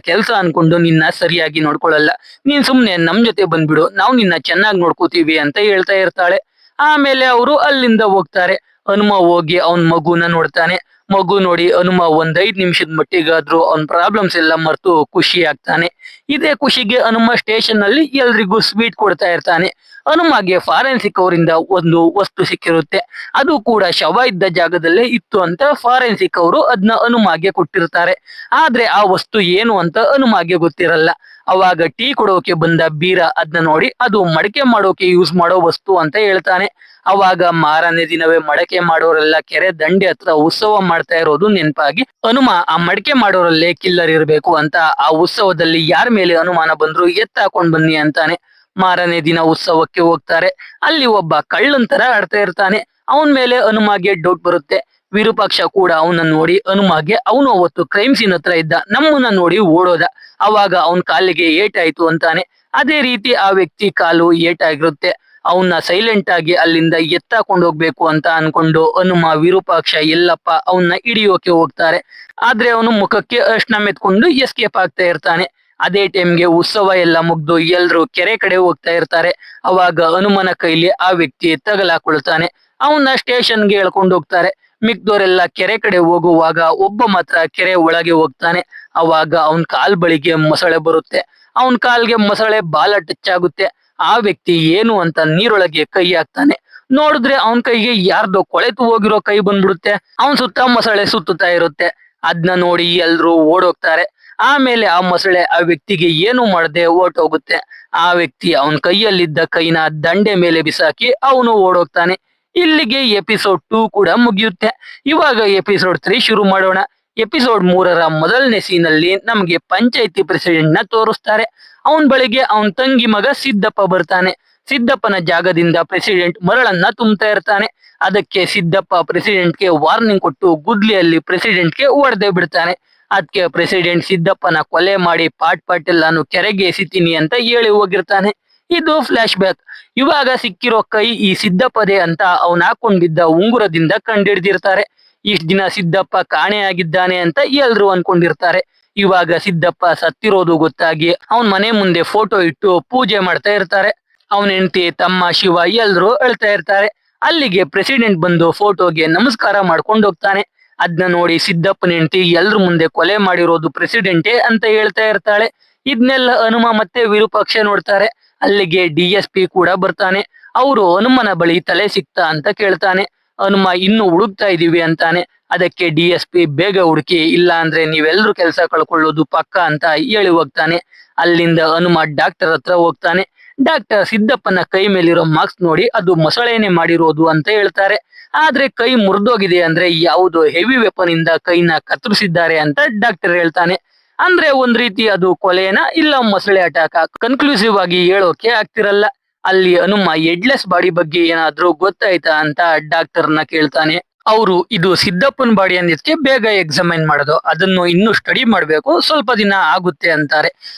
ಕೆಲ್ಸ ಅನ್ಕೊಂಡು ನಿನ್ನ ಸರಿಯಾಗಿ ನೋಡ್ಕೊಳಲ್ಲ, ನೀನ್ ಸುಮ್ನೆ ನಮ್ ಜೊತೆ ಬಂದ್ಬಿಡು, ನಾವು ನಿನ್ನ ಚೆನ್ನಾಗಿ ನೋಡ್ಕೋತೀವಿ ಅಂತ ಹೇಳ್ತಾ ಇರ್ತಾಳೆ. ಆಮೇಲೆ ಅವರು ಅಲ್ಲಿಂದ ಹೋಗ್ತಾರೆ. ಹನುಮ ಹೋಗಿ ಅವನ್ ಮಗುನ ನೋಡ್ತಾನೆ. ಮಗು ನೋಡಿ ಹನುಮ ಒಂದ್ 5 ನಿಮಿಷದ ಮಟ್ಟಿಗಾದ್ರೂ ಅವನ್ ಪ್ರಾಬ್ಲಮ್ಸ್ ಎಲ್ಲ ಮರ್ತು ಖುಷಿ ಆಗ್ತಾನೆ. ಇದೇ ಖುಷಿಗೆ ಹನುಮ ಸ್ಟೇಷನ್ ಅಲ್ಲಿ ಎಲ್ರಿಗೂ ಸ್ವೀಟ್ ಕೊಡ್ತಾ ಇರ್ತಾನೆ. ಹನುಮಗೆ ಫಾರೆನ್ಸಿಕ್ ಅವರಿಂದ ಒಂದು ವಸ್ತು ಸಿಕ್ಕಿರುತ್ತೆ. ಅದು ಕೂಡ ಶವ ಇದ್ದ ಜಾಗದಲ್ಲೇ ಇತ್ತು ಅಂತ ಫಾರೆನ್ಸಿಕ್ ಅವರು ಅದನ್ನ ಹನುಮಗೆ ಕೊಟ್ಟಿರ್ತಾರೆ. ಆದ್ರೆ ಆ ವಸ್ತು ಏನು ಅಂತ ಹನುಮಗೆ ಗೊತ್ತಿರಲ್ಲ. ಅವಾಗ ಟೀ ಕೊಡೋಕೆ ಬಂದ ಬೀರ ಅದನ್ನ ನೋಡಿ ಅದು ಮಡಕೆ ಮಾಡೋಕೆ ಯೂಸ್ ಮಾಡೋ ವಸ್ತು ಅಂತ ಹೇಳ್ತಾನೆ. ಅವಾಗ ಮಾರನೇ ದಿನವೇ ಮಡಕೆ ಮಾಡೋರೆಲ್ಲ ಕೆರೆ ದಂಡೆ ಹತ್ರ ಉತ್ಸವ ಮಾಡ್ತಾ ಇರೋದು ನೆನಪಾಗಿ ಹನುಮ ಆ ಮಡಕೆ ಮಾಡೋರಲ್ಲೇ ಕಿಲ್ಲರ್ ಇರಬೇಕು ಅಂತ ಆ ಉತ್ಸವದಲ್ಲಿ ಯಾರ ಮೇಲೆ ಅನುಮಾನ ಬಂದ್ರು ಎತ್ತಾಕೊಂಡ್ ಬನ್ನಿ ಅಂತಾನೆ. ಮಾರನೇ ದಿನ ಉತ್ಸವಕ್ಕೆ ಹೋಗ್ತಾರೆ. ಅಲ್ಲಿ ಒಬ್ಬ ಕಳ್ಳನ್ ತರ ಆಡ್ತಾ ಇರ್ತಾನೆ. ಅವನ್ ಮೇಲೆ ಹನುಮಗೆ ಡೌಟ್ ಬರುತ್ತೆ. ವಿರೂಪಾಕ್ಷ ಕೂಡ ಅವನ ನೋಡಿ ಹನುಮಗೆ ಅವನು ಅವತ್ತು ಕ್ರೈಮ್ ಸೀನ್ ಹತ್ರ ಇದ್ದ, ನಮ್ಮನ್ನ ನೋಡಿ ಓಡೋದ, ಅವಾಗ ಅವನ್ ಕಾಲಿಗೆ ಏಟಾಯ್ತು ಅಂತಾನೆ. ಅದೇ ರೀತಿ ಆ ವ್ಯಕ್ತಿ ಕಾಲು ಏಟಾಗಿರುತ್ತೆ. ಅವನ್ನ ಸೈಲೆಂಟ್ ಆಗಿ ಅಲ್ಲಿಂದ ಎತ್ತಾಕೊಂಡು ಹೋಗ್ಬೇಕು ಅಂತ ಅನ್ಕೊಂಡು ಹನುಮ ವಿರೂಪಾಕ್ಷ ಎಲ್ಲಪ್ಪ ಅವನ್ನ ಹಿಡಿಯೋಕೆ ಹೋಗ್ತಾರೆ. ಆದ್ರೆ ಅವನು ಮುಖಕ್ಕೆ ಅರ್ಶನ ಮೆತ್ಕೊಂಡು ಎಸ್ಕೇಪ್ ಆಗ್ತಾ ಇರ್ತಾನೆ. ಅದೇ ಟೈಮ್ಗೆ ಉತ್ಸವ ಎಲ್ಲ ಮುಗ್ದು ಎಲ್ರು ಕೆರೆ ಕಡೆ ಹೋಗ್ತಾ ಇರ್ತಾರೆ. ಅವಾಗ ಹನುಮನ ಕೈಲಿ ಆ ವ್ಯಕ್ತಿ ತಗಲಾಕೊಳ್ತಾನೆ. ಅವನ್ನ ಸ್ಟೇಷನ್ಗೆ ಹೇಳ್ಕೊಂಡು ಹೋಗ್ತಾರೆ. ಮಿಕ್ದವರೆಲ್ಲ ಕೆರೆ ಕಡೆ ಹೋಗುವಾಗ ಒಬ್ಬ ಮಾತ್ರ ಕೆರೆ ಒಳಗೆ ಹೋಗ್ತಾನೆ. ಅವಾಗ ಅವನ್ ಕಾಲ್ ಬಳಿಗೆ ಮೊಸಳೆ ಬರುತ್ತೆ. ಅವನ್ ಕಾಲ್ಗೆ ಮೊಸಳೆ ಬಾಲ ಟಚ್ ಆಗುತ್ತೆ. ಆ ವ್ಯಕ್ತಿ ಏನು ಅಂತ ನೀರೊಳಗೆ ಕೈ ಹಾಕ್ತಾನೆ. ನೋಡಿದ್ರೆ ಅವನ್ ಕೈಗೆ ಯಾರ್ದೋ ಕೊಳೆತು ಹೋಗಿರೋ ಕೈ ಬಂದ್ಬಿಡುತ್ತೆ. ಅವನ್ ಸುತ್ತ ಮೊಸಳೆ ಸುತ್ತುತ್ತಾ ಇರುತ್ತೆ. ಅದ್ನ ನೋಡಿ ಎಲ್ರು ಓಡೋಗ್ತಾರೆ. ಆಮೇಲೆ ಆ ಮೊಸಳೆ ಆ ವ್ಯಕ್ತಿಗೆ ಏನು ಮಾಡದೆ ಓಟೋಗುತ್ತೆ. ಆ ವ್ಯಕ್ತಿ ಅವನ್ ಕೈಯಲ್ಲಿದ್ದ ಕೈನ ದಂಡೆ ಮೇಲೆ ಬಿಸಾಕಿ ಅವನು ಓಡೋಗ್ತಾನೆ. ಇಲ್ಲಿಗೆ ಎಪಿಸೋಡ್ 2 ಕೂಡ ಮುಗಿಯುತ್ತೆ. ಇವಾಗ ಎಪಿಸೋಡ್ 3 ಶುರು ಮಾಡೋಣ. ಎಪಿಸೋಡ್ 3ರ ಮೊದಲನೇ ಸೀನಲ್ಲಿ ನಮ್ಗೆ ಪಂಚಾಯತಿ ಪ್ರೆಸಿಡೆಂಟ್ ನ ತೋರಿಸ್ತಾರೆ. ಅವನ್ ಬಳಿಗೆ ಅವನ್ ತಂಗಿ ಮಗ ಸಿದ್ದಪ್ಪ ಬರ್ತಾನೆ. ಸಿದ್ದಪ್ಪನ ಜಾಗದಿಂದ ಪ್ರೆಸಿಡೆಂಟ್ ಮರಳನ್ನ ತುಂಬ್ತಾ ಇರ್ತಾನೆ. ಅದಕ್ಕೆ ಸಿದ್ದಪ್ಪ ಪ್ರೆಸಿಡೆಂಟ್ಗೆ ವಾರ್ನಿಂಗ್ ಕೊಟ್ಟು ಗುದ್ಲಿಯಲ್ಲಿ ಪ್ರೆಸಿಡೆಂಟ್ಗೆ ಹೊಡೆದೇ ಬಿಡ್ತಾನೆ. ಅದಕ್ಕೆ ಪ್ರೆಸಿಡೆಂಟ್ ಸಿದ್ದಪ್ಪನ ಕೊಲೆ ಮಾಡಿ ಪಾಟ್ ಎಲ್ಲಾನು ಕೆರೆಗೆ ಎಸಿತೀನಿ ಅಂತ ಹೇಳಿ ಹೋಗಿರ್ತಾನೆ. ಇದು ಫ್ಲಾಶ್ ಬ್ಯಾಕ್. ಇವಾಗ ಸಿಕ್ಕಿರೋ ಕೈ ಈ ಸಿದ್ದಪ್ಪದೇ ಅಂತ ಅವನ್ ಹಾಕೊಂಡಿದ್ದ ಉಂಗುರದಿಂದ ಕಂಡಿಡ್ದಿರ್ತಾರೆ. ಇಷ್ಟ ದಿನ ಸಿದ್ದಪ್ಪ ಕಾಣೆಯಾಗಿದ್ದಾನೆ ಅಂತ ಎಲ್ರು ಅನ್ಕೊಂಡಿರ್ತಾರೆ. ಇವಾಗ ಸಿದ್ದಪ್ಪ ಸತ್ತಿರೋದು ಗೊತ್ತಾಗಿ ಅವನ್ ಮನೆ ಮುಂದೆ ಫೋಟೋ ಇಟ್ಟು ಪೂಜೆ ಮಾಡ್ತಾ ಇರ್ತಾರೆ. ಅವನ ಹೆಂಡತಿ ತಮ್ಮ ಶಿವ ಎಲ್ರು ಅಳ್ತಾ ಇರ್ತಾರೆ. ಅಲ್ಲಿಗೆ ಪ್ರೆಸಿಡೆಂಟ್ ಬಂದು ಫೋಟೋಗೆ ನಮಸ್ಕಾರ ಮಾಡ್ಕೊಂಡು ಹೋಗ್ತಾನೆ. ಅದನ್ನ ನೋಡಿ ಸಿದ್ದಪ್ಪನ ಹೆಂಡತಿ ಎಲ್ರ ಮುಂದೆ ಕೊಲೆ ಮಾಡಿರೋದು ಪ್ರೆಸಿಡೆಂಟೇ ಅಂತ ಹೇಳ್ತಾ ಇರ್ತಾಳೆ. ಇದನ್ನೆಲ್ಲ ಹನುಮ ಮತ್ತೆ ವಿರೂಪಾಕ್ಷ ನೋಡ್ತಾರೆ. ಅಲ್ಲಿಗೆ DSP ಕೂಡ ಬರ್ತಾನೆ. ಅವರು ಹನುಮನ ಬಳಿ ತಲೆ ಸಿಕ್ತಾ ಅಂತ ಕೇಳ್ತಾನೆ. ಹನುಮ ಇನ್ನು ಹುಡುಕ್ತಾ ಇದೀವಿ ಅಂತಾನೆ. ಅದಕ್ಕೆ DSP ಬೇಗ ಹುಡುಕಿ, ಇಲ್ಲ ಅಂದ್ರೆ ನೀವೆಲ್ರೂ ಕೆಲಸ ಕಳ್ಕೊಳ್ಳೋದು ಪಕ್ಕ ಅಂತ ಹೇಳಿ ಹೋಗ್ತಾನೆ. ಅಲ್ಲಿಂದ ಹನುಮ ಡಾಕ್ಟರ್ ಹತ್ರ ಹೋಗ್ತಾನೆ. ಡಾಕ್ಟರ್ ಸಿದ್ದಪ್ಪನ ಕೈ ಮೇಲಿರೋ ಮಾರ್ಕ್ಸ್ ನೋಡಿ ಅದು ಮೊಸಳೆನೆ ಮಾಡಿರೋದು ಅಂತ ಹೇಳ್ತಾರೆ. ಆದ್ರೆ ಕೈ ಮುರಿದೋಗಿದೆ ಅಂದ್ರೆ ಯಾವುದೋ ಹೆವಿ ವೆಪನ್ ಇಂದ ಕೈನ ಕತ್ತರಿಸಿದ್ದಾರೆ ಅಂತ ಡಾಕ್ಟರ್ ಹೇಳ್ತಾನೆ. ಅಂದ್ರೆ ಒಂದ್ ರೀತಿ ಅದು ಕೊಲೆನ ಇಲ್ಲ ಮೊಸಳೆ ಅಟ್ಯಾಕ್ ಕನ್ಕ್ಲೂಸಿವ್ ಆಗಿ ಹೇಳೋಕೆ ಆಗ್ತಿರಲ್ಲ. ಅಲ್ಲಿ ಹನುಮ ಹೆಡ್ಲೆಸ್ ಬಾಡಿ ಬಗ್ಗೆ ಏನಾದ್ರೂ ಗೊತ್ತಾಯ್ತಾ ಅಂತ ಡಾಕ್ಟರ್ನ ಕೇಳ್ತಾನೆ. ಅವರು ಇದು ಸಿದ್ದಪ್ಪನ್ ಬಾಡಿ ಅಂದಿದ್ಕೆ ಬೇಗ ಎಕ್ಸಾಮೈನ್ ಮಾಡೋದು, ಅದನ್ನು ಇನ್ನೂ ಸ್ಟಡಿ ಮಾಡ್ಬೇಕು, ಸ್ವಲ್ಪ ದಿನ ಆಗುತ್ತೆ ಅಂತಾರೆ.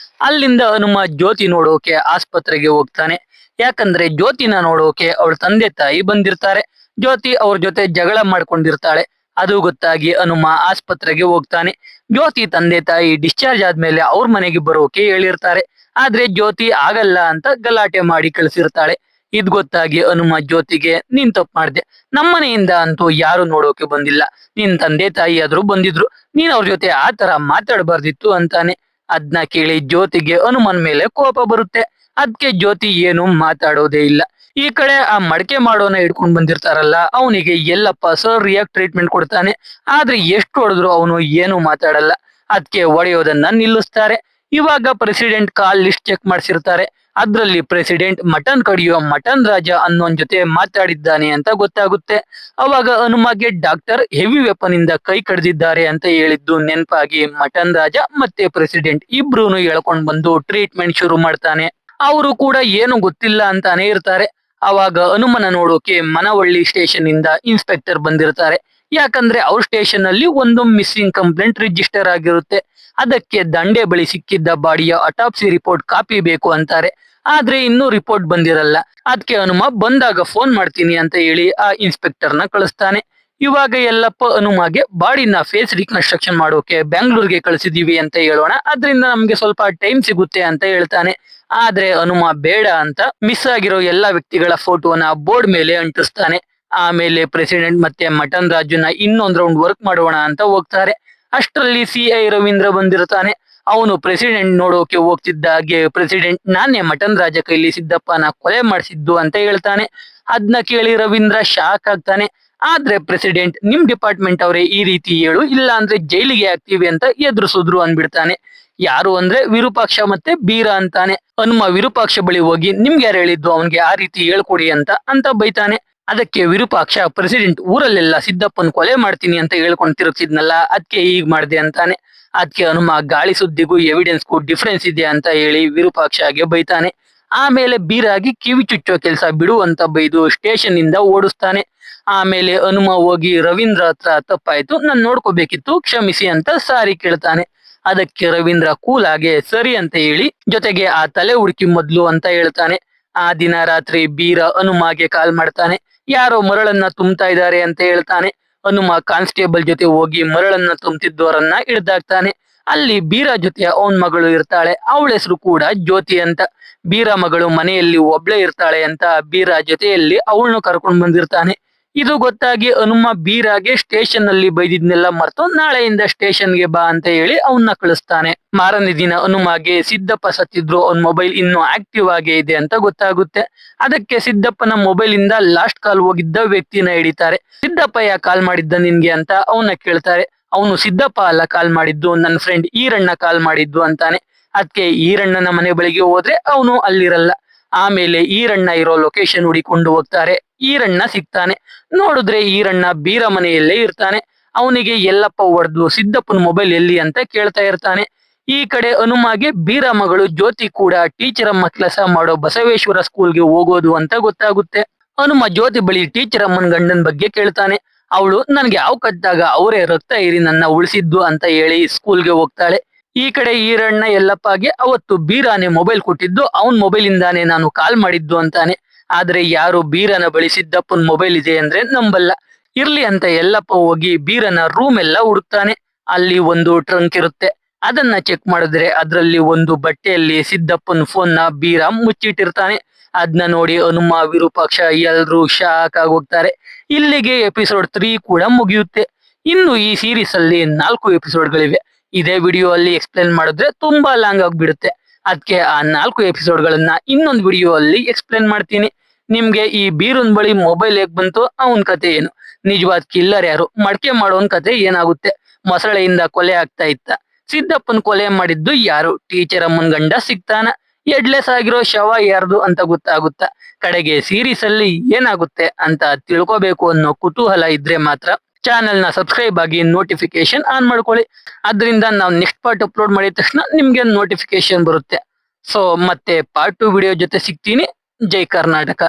ಅಲ್ಲಿಂದ ಹನುಮ ಜ್ಯೋತಿ ನೋಡೋಕೆ ಆಸ್ಪತ್ರೆಗೆ ಹೋಗ್ತಾನೆ. ಯಾಕಂದ್ರೆ ಜ್ಯೋತಿನ ನೋಡೋಕೆ ಅವಳ ತಂದೆ ತಾಯಿ ಬಂದಿರ್ತಾರೆ. ಜ್ಯೋತಿ ಅವ್ರ ಜೊತೆ ಜಗಳ ಮಾಡ್ಕೊಂಡಿರ್ತಾಳೆ. ಅದು ಗೊತ್ತಾಗಿ ಹನುಮ ಆಸ್ಪತ್ರೆಗೆ ಹೋಗ್ತಾನೆ. ಜ್ಯೋತಿ ತಂದೆ ತಾಯಿ ಡಿಸ್ಚಾರ್ಜ್ ಆದ್ಮೇಲೆ ಅವ್ರ ಮನೆಗೆ ಬರೋಕೆ ಹೇಳಿರ್ತಾರೆ. ಆದ್ರೆ ಜ್ಯೋತಿ ಆಗಲ್ಲ ಅಂತ ಗಲಾಟೆ ಮಾಡಿ ಕಳಿಸಿರ್ತಾಳೆ. ಇದ್ ಗೊತ್ತಾಗಿ ಹನುಮ ಜ್ಯೋತಿಗೆ, ನೀನ್ ತಪ್ಪು ಮಾಡ್ದೆ, ನಮ್ಮನೆಯಿಂದ ಅಂತೂ ಯಾರು ನೋಡೋಕೆ ಬಂದಿಲ್ಲ, ನಿನ್ ತಂದೆ ತಾಯಿ ಆದ್ರೂ ಬಂದಿದ್ರು, ನೀನ್ ಅವ್ರ ಜೊತೆ ಆ ತರ ಮಾತಾಡಬಾರ್ದಿತ್ತು ಅಂತಾನೆ. ಅದ್ನ ಕೇಳಿ ಜ್ಯೋತಿಗೆ ಹನುಮನ್ ಮೇಲೆ ಕೋಪ ಬರುತ್ತೆ. ಅದ್ಕೆ ಜ್ಯೋತಿ ಏನು ಮಾತಾಡೋದೇ ಇಲ್ಲ. ಈ ಕಡೆ ಆ ಮಡಕೆ ಮಾಡೋನ ಹಿಡ್ಕೊಂಡ್ ಬಂದಿರ್ತಾರಲ್ಲ, ಅವನಿಗೆ ಎಲ್ಲಪ್ಪ ಸರಿಯಾಗಿ ಟ್ರೀಟ್ಮೆಂಟ್ ಕೊಡ್ತಾನೆ. ಆದ್ರೆ ಎಷ್ಟು ಹೊಡೆದ್ರು ಅವನು ಏನು ಮಾತಾಡಲ್ಲ. ಅದ್ಕೆ ಹೊಡೆಯೋದನ್ನ ನಿಲ್ಲಿಸ್ತಾರೆ. ಇವಾಗ ಪ್ರೆಸಿಡೆಂಟ್ ಕಾಲ್ ಲಿಸ್ಟ್ ಚೆಕ್ ಮಾಡ್ಸಿರ್ತಾರೆ. ಅದ್ರಲ್ಲಿ ಪ್ರೆಸಿಡೆಂಟ್ ಮಟನ್ ಕಡಿಯೋ ಮಟನ್ ರಾಜ ಅನ್ನೋನ್ ಜೊತೆ ಮಾತಾಡಿದ್ದಾನೆ ಅಂತ ಗೊತ್ತಾಗುತ್ತೆ. ಅವಾಗ ಹನುಮಗೆ ಡಾಕ್ಟರ್ ಹೆವಿ ವೆಪನ್ ಇಂದ ಕೈ ಕಡ್ದಿದ್ದಾರೆ ಅಂತ ಹೇಳಿದ್ದು ನೆನಪಾಗಿ ಮಟನ್ ರಾಜ ಮತ್ತೆ ಪ್ರೆಸಿಡೆಂಟ್ ಇಬ್ರೂನು ಎಳ್ಕೊಂಡ್ ಬಂದು ಟ್ರೀಟ್ಮೆಂಟ್ ಶುರು ಮಾಡ್ತಾನೆ. ಅವರು ಕೂಡ ಏನು ಗೊತ್ತಿಲ್ಲ ಅಂತಾನೆ ಇರ್ತಾರೆ. ಅವಾಗ ಹನುಮನ ನೋಡೋಕೆ ಮನವಳ್ಳಿ ಸ್ಟೇಷನ್ ಇಂದ ಇನ್ಸ್ಪೆಕ್ಟರ್ ಬಂದಿರ್ತಾರೆ. ಯಾಕಂದ್ರೆ ಅವ್ರ ಸ್ಟೇಷನ್ ಅಲ್ಲಿ ಒಂದು ಮಿಸ್ಸಿಂಗ್ ಕಂಪ್ಲೇಂಟ್ ರಿಜಿಸ್ಟರ್ ಆಗಿರುತ್ತೆ. ಅದಕ್ಕೆ ದಂಡೆ ಬಳಿ ಸಿಕ್ಕಿದ್ದ ಬಾಡಿಯ ಅಟಾಪ್ಸಿ ರಿಪೋರ್ಟ್ ಕಾಪಿ ಬೇಕು ಅಂತಾರೆ. ಆದ್ರೆ ಇನ್ನೂ ರಿಪೋರ್ಟ್ ಬಂದಿರಲ್ಲ. ಅದಕ್ಕೆ ಹನುಮ ಬಂದಾಗ ಫೋನ್ ಮಾಡ್ತೀನಿ ಅಂತ ಹೇಳಿ ಆ ಇನ್ಸ್ಪೆಕ್ಟರ್ನ ಕಳಿಸ್ತಾನೆ. ಇವಾಗ ಎಲ್ಲಪ್ಪ ಹನುಮಗೆ ಬಾಡಿನ ಫೇಸ್ ರಿಕನ್ಸ್ಟ್ರಕ್ಷನ್ ಮಾಡೋಕೆ ಬೆಂಗಳೂರಿಗೆ ಕಳಿಸಿದೀವಿ ಅಂತ ಹೇಳೋಣ, ಅದರಿಂದ ನಮ್ಗೆ ಸ್ವಲ್ಪ ಟೈಮ್ ಸಿಗುತ್ತೆ ಅಂತ ಹೇಳ್ತಾನೆ. ಆದ್ರೆ ಹನುಮ ಬೇಡ ಅಂತ ಮಿಸ್ ಆಗಿರೋ ಎಲ್ಲಾ ವ್ಯಕ್ತಿಗಳ ಫೋಟೋನ ಬೋರ್ಡ್ ಮೇಲೆ ಅಂಟಿಸ್ತಾನೆ. ಆಮೇಲೆ ಪ್ರೆಸಿಡೆಂಟ್ ಮತ್ತೆ ಮಟನ್ ರಾಜುನ ಇನ್ನೊಂದ್ ರೌಂಡ್ ವರ್ಕ್ ಮಾಡೋಣ ಅಂತ ಹೋಗ್ತಾರೆ. ಅಷ್ಟರಲ್ಲಿ CI ರವೀಂದ್ರ ಬಂದಿರ್ತಾನೆ. ಅವನು ಪ್ರೆಸಿಡೆಂಟ್ ನೋಡೋಕೆ ಹೋಗ್ತಿದ್ದಾಗೆ ಪ್ರೆಸಿಡೆಂಟ್ ನಾನೇ ಮಟನ್ ರಾಜ ಕೈಲಿ ಸಿದ್ದಪ್ಪನ ಕೊಲೆ ಮಾಡಿಸಿದ್ದು ಅಂತ ಹೇಳ್ತಾನೆ. ಅದನ್ನ ಕೇಳಿ ರವೀಂದ್ರ ಶಾಕ್ ಆಗ್ತಾನೆ. ಆದ್ರೆ ಪ್ರೆಸಿಡೆಂಟ್ ನಿಮ್ ಡಿಪಾರ್ಟ್ಮೆಂಟ್ ಅವರೇ ಈ ರೀತಿ ಹೇಳು, ಇಲ್ಲ ಅಂದ್ರೆ ಜೈಲಿಗೆ ಹಾಕ್ತೀವಿ ಅಂತ ಎದುರಿಸಿದ್ರು ಅನ್ಬಿಡ್ತಾನೆ. ಯಾರು ಅಂದ್ರೆ ವಿರೂಪಾಕ್ಷ ಮತ್ತೆ ಬೀರ ಅಂತಾನೆ. ಹನುಮ ವಿರೂಪಾಕ್ಷ ಬಳಿ ಹೋಗಿ ನಿಮ್ಗೆ ಯಾರು ಹೇಳಿದ್ದು ಅವನ್ಗೆ ಆ ರೀತಿ ಹೇಳ್ಕೊಡಿ ಅಂತ ಬೈತಾನೆ. ಅದಕ್ಕೆ ವಿರೂಪಾಕ್ಷ ಪ್ರೆಸಿಡೆಂಟ್ ಊರಲ್ಲೆಲ್ಲ ಸಿದ್ದಪ್ಪನ್ ಕೊಲೆ ಮಾಡ್ತೀನಿ ಅಂತ ಹೇಳ್ಕೊಂಡು ತಿರುಗ್ತಿದ್ನಲ್ಲ, ಅದಕ್ಕೆ ಹೀಗ್ ಮಾಡ್ದೆ ಅಂತಾನೆ. ಅದಕ್ಕೆ ಹನುಮ ಗಾಳಿ ಸುದ್ದಿಗೂ ಎವಿಡೆನ್ಸ್ಗೂ ಡಿಫ್ರೆನ್ಸ್ ಇದೆ ಅಂತ ಹೇಳಿ ವಿರೂಪಾಕ್ಷಗೆ ಬೈತಾನೆ. ಆಮೇಲೆ ಬೀರಾಗಿ ಕಿವಿ ಚುಚ್ಚೋ ಕೆಲಸ ಬಿಡು ಅಂತ ಬೈದು ಸ್ಟೇಷನ್ ಇಂದ ಓಡಿಸ್ತಾನೆ. ಆಮೇಲೆ ಹನುಮ ಹೋಗಿ ರವೀಂದ್ರ ಹತ್ರ ತಪ್ಪಾಯ್ತು, ನಾನ್ ನೋಡ್ಕೋಬೇಕಿತ್ತು, ಕ್ಷಮಿಸಿ ಅಂತ ಸಾರಿ ಕೇಳ್ತಾನೆ. ಅದಕ್ಕೆ ರವೀಂದ್ರ ಕೂಲ್ ಆಗಿ ಸರಿ ಅಂತ ಹೇಳಿ ಜೊತೆಗೆ ಆ ತಲೆ ಹುಡುಕಿ ಮೊದ್ಲು ಅಂತ ಹೇಳ್ತಾನೆ. ಆ ದಿನ ರಾತ್ರಿ ಬೀರ ಹನುಮಗೆ ಕಾಲ್ ಮಾಡ್ತಾನೆ. ಯಾರೋ ಮರಳನ್ನ ತುಂಬ್ತಾ ಇದ್ದಾರೆ ಅಂತ ಹೇಳ್ತಾನೆ. ಹನುಮ ಕಾನ್ಸ್ಟೇಬಲ್ ಜೊತೆ ಹೋಗಿ ಮರಳನ್ನ ತುಂಬ್ತಿದ್ದವರನ್ನ ಹಿಡ್ದಾಕ್ತಾನೆ. ಅಲ್ಲಿ ಬೀರ ಜೊತೆ ಅವನ್ ಮಗಳು ಇರ್ತಾಳೆ, ಅವಳ ಹೆಸರು ಕೂಡ ಜ್ಯೋತಿ ಅಂತ. ಬೀರ ಮಗಳು ಮನೆಯಲ್ಲಿ ಒಬ್ಳೆ ಇರ್ತಾಳೆ ಅಂತ ಬೀರ ಜೊತೆಯಲ್ಲಿ ಅವಳನ್ನು ಕರ್ಕೊಂಡ್ ಬಂದಿರ್ತಾನೆ. ಇದು ಗೊತ್ತಾಗಿ ಹನುಮ ಬೀರಾಗೆ ಸ್ಟೇಷನ್ ಅಲ್ಲಿ ಬೈದಿದ್ನೆಲ್ಲ ಮರ್ತು ನಾಳೆಯಿಂದ ಸ್ಟೇಷನ್ಗೆ ಬಾ ಅಂತ ಹೇಳಿ ಅವನ್ನ ಕಳಿಸ್ತಾನೆ. ಮಾರನೇ ದಿನ ಹನುಮಗೆ ಸಿದ್ದಪ್ಪ ಸತ್ತಿದ್ರು ಅವನ್ ಮೊಬೈಲ್ ಇನ್ನೂ ಆಕ್ಟಿವ್ ಆಗೇ ಇದೆ ಅಂತ ಗೊತ್ತಾಗುತ್ತೆ. ಅದಕ್ಕೆ ಸಿದ್ದಪ್ಪನ ಮೊಬೈಲ್ ಇಂದ ಲಾಸ್ಟ್ ಕಾಲ್ ಹೋಗಿದ್ದ ವ್ಯಕ್ತಿನ ಹಿಡಿತಾರೆ. ಸಿದ್ದಪ್ಪ ಯಾಕೆ ಕಾಲ್ ಮಾಡಿದ್ದ ನಿನ್ಗೆ ಅಂತ ಅವನ್ನ ಕೇಳ್ತಾರೆ. ಅವನು ಸಿದ್ದಪ್ಪ ಅಲ್ಲ ಕಾಲ್ ಮಾಡಿದ್ದು, ನನ್ನ ಫ್ರೆಂಡ್ ಈರಣ್ಣ ಕಾಲ್ ಮಾಡಿದ್ದು ಅಂತಾನೆ. ಅದಕ್ಕೆ ಈರಣ್ಣನ ಮನೆ ಬಳಿಗೆ ಹೋದ್ರೆ ಅವನು ಅಲ್ಲಿರಲ್ಲ. ಆಮೇಲೆ ಈರಣ್ಣ ಇರೋ ಲೊಕೇಶನ್ ಹುಡಿಕೊಂಡು ಹೋಗ್ತಾರೆ. ಈರಣ್ಣ ಸಿಗ್ತಾನೆ. ನೋಡಿದ್ರೆ ಈರಣ್ಣ ಬೀರ ಮನೆಯಲ್ಲೇ ಇರ್ತಾನೆ. ಅವನಿಗೆ ಎಲ್ಲಪ್ಪ ಹೊಡೆದು ಸಿದ್ದಪ್ಪನ ಮೊಬೈಲ್ ಎಲ್ಲಿ ಅಂತ ಕೇಳ್ತಾ ಇರ್ತಾನೆ. ಈ ಕಡೆ ಹನುಮಗೆ ಬೀರ ಮಗಳು ಜ್ಯೋತಿ ಕೂಡ ಟೀಚರ್ ಅಮ್ಮ ಕೆಲಸ ಮಾಡೋ ಬಸವೇಶ್ವರ ಸ್ಕೂಲ್ಗೆ ಹೋಗೋದು ಅಂತ ಗೊತ್ತಾಗುತ್ತೆ. ಹನುಮ ಜ್ಯೋತಿ ಬಳಿ ಟೀಚರ್ ಅಮ್ಮನ ಗಂಡನ ಬಗ್ಗೆ ಕೇಳ್ತಾನೆ. ಅವಳು ನನ್ಗೆ ಯಾವ ಕಟ್ಟಾಗ ಅವರೇ ರಕ್ತ ಏರಿ ನನ್ನ ಉಳಿಸಿದ್ದು ಅಂತ ಹೇಳಿ ಸ್ಕೂಲ್ಗೆ ಹೋಗ್ತಾಳೆ. ಈ ಕಡೆ ಈರಣ್ಣ ಎಲ್ಲಪ್ಪಗೆ ಅವತ್ತು ಬೀರಾನೆ ಮೊಬೈಲ್ ಕೊಟ್ಟಿದ್ದು, ಅವನ್ ಮೊಬೈಲ್ ಇಂದಾನೆ ನಾನು ಕಾಲ್ ಮಾಡಿದ್ದು ಅಂತಾನೆ. ಆದ್ರೆ ಯಾರು ಬೀರನ ಬಳಿ ಸಿದ್ದಪ್ಪನ್ ಮೊಬೈಲ್ ಇದೆ ಅಂದ್ರೆ ನಂಬಲ್ಲ. ಇರ್ಲಿ ಅಂತ ಎಲ್ಲಪ್ಪ ಹೋಗಿ ಬೀರನ ರೂಮ್ ಎಲ್ಲ ಹುಡುಕ್ತಾನೆ. ಅಲ್ಲಿ ಒಂದು ಟ್ರಂಕ್ ಇರುತ್ತೆ. ಅದನ್ನ ಚೆಕ್ ಮಾಡಿದ್ರೆ ಅದ್ರಲ್ಲಿ ಒಂದು ಬಟ್ಟೆಯಲ್ಲಿ ಸಿದ್ದಪ್ಪನ್ ಫೋನ್ ನ ಬೀರ ಮುಚ್ಚಿಟ್ಟಿರ್ತಾನೆ. ಅದನ್ನ ನೋಡಿ ಹನುಮ ವಿರೂಪಾಕ್ಷ ಎಲ್ರು ಶಾಕ್ ಆಗೋಗ್ತಾರೆ. ಇಲ್ಲಿಗೆ ಎಪಿಸೋಡ್ 3 ಕೂಡ ಮುಗಿಯುತ್ತೆ. ಇನ್ನು ಈ ಸೀರೀಸ್ ಅಲ್ಲಿ 4 ಎಪಿಸೋಡ್ಗಳಿವೆ. ಇದೇ ವಿಡಿಯೋ ಅಲ್ಲಿ ಎಕ್ಸ್ಪ್ಲೇನ್ ಮಾಡಿದ್ರೆ ತುಂಬಾ ಲಾಂಗ್ ಆಗ್ಬಿಡುತ್ತೆ. ಅದಕ್ಕೆ ಆ 4 ಎಪಿಸೋಡ್ಗಳನ್ನ ಇನ್ನೊಂದು ವಿಡಿಯೋ ಅಲ್ಲಿ ಎಕ್ಸ್ಪ್ಲೇನ್ ಮಾಡ್ತೀನಿ. ನಿಮ್ಗೆ ಈ ಬೀರನ್ ಬಳಿ ಮೊಬೈಲ್ ಹೇಗ್ ಬಂತು, ಅವನ್ ಕತೆ ಏನು, ನಿಜವಾದ ಕಿಲ್ಲರ್ ಯಾರು, ಮಡಕೆ ಮಾಡೋನ್ ಕತೆ ಏನಾಗುತ್ತೆ, ಮೊಸಳೆಯಿಂದ ಕೊಲೆ ಆಗ್ತಾ ಇತ್ತ, ಸಿದ್ದಪ್ಪನ್ ಕೊಲೆ ಮಾಡಿದ್ದು ಯಾರು, ಟೀಚರ್ ಅಮ್ಮನ್ ಗಂಡ ಸಿಗ್ತಾನ, ಹೆಡ್ಲೆಸ್ ಆಗಿರೋ ಶವ ಯಾರ್ದು ಅಂತ ಗೊತ್ತಾಗುತ್ತಾ, ಕಡೆಗೆ ಸೀರೀಸ್ ಅಲ್ಲಿ ಏನಾಗುತ್ತೆ ಅಂತ ತಿಳ್ಕೋಬೇಕು ಅನ್ನೋ ಕುತೂಹಲ ಇದ್ರೆ ಮಾತ್ರ ಚಾನೆಲ್ ನ ಸಬ್ಸ್ಕ್ರೈಬ್ ಆಗಿ ನೋಟಿಫಿಕೇಶನ್ ಆನ್ ಮಾಡ್ಕೊಳ್ಳಿ. ಅದರಿಂದ ನಾವು ನೆಕ್ಸ್ಟ್ ಪಾರ್ಟ್ ಅಪ್ಲೋಡ್ ಮಾಡಿದ ತಕ್ಷಣ ನಿಮ್ಗೆ ನೋಟಿಫಿಕೇಶನ್ ಬರುತ್ತೆ. ಸೊ ಮತ್ತೆ ಪಾರ್ಟ್ 2 ವಿಡಿಯೋ ಜೊತೆ ಸಿಗ್ತೀನಿ. ಜೈ ಕರ್ನಾಟಕ.